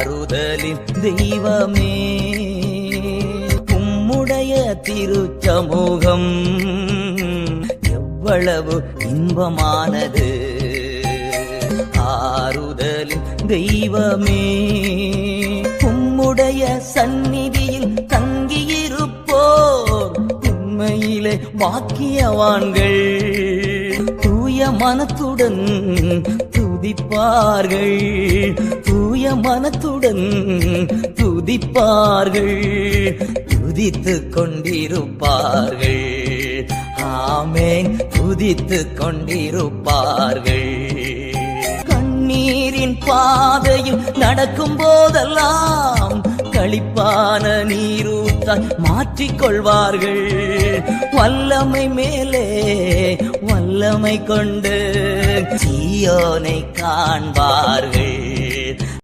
ஆறுதலின் தெய்வமே உம்முடைய திருச்சமூகம் எவ்வளவு இன்பமானது. ஆறுதலின் தெய்வமே உம்முடைய சந்நிதியில் தங்கியிருப்போர் உண்மையிலே பாக்கியவான்கள். தூய மனத்துடன் துதிப்பார்கள், தூய மனத்துடன் துதிப்பார்கள், துதித்துக் கொண்டிருப்பார்கள். ஆமென், துதித்துக் கொண்டிருப்பார்கள். கண்ணீரின் பாதையில் நடக்கும் போதெல்லாம் களிப்பான நீரூற்றாய் மாற்றிக்கொள்வார்கள். வல்லமை மேலே வல்லமை கொண்டு சீயோனை காண்பார்கள்.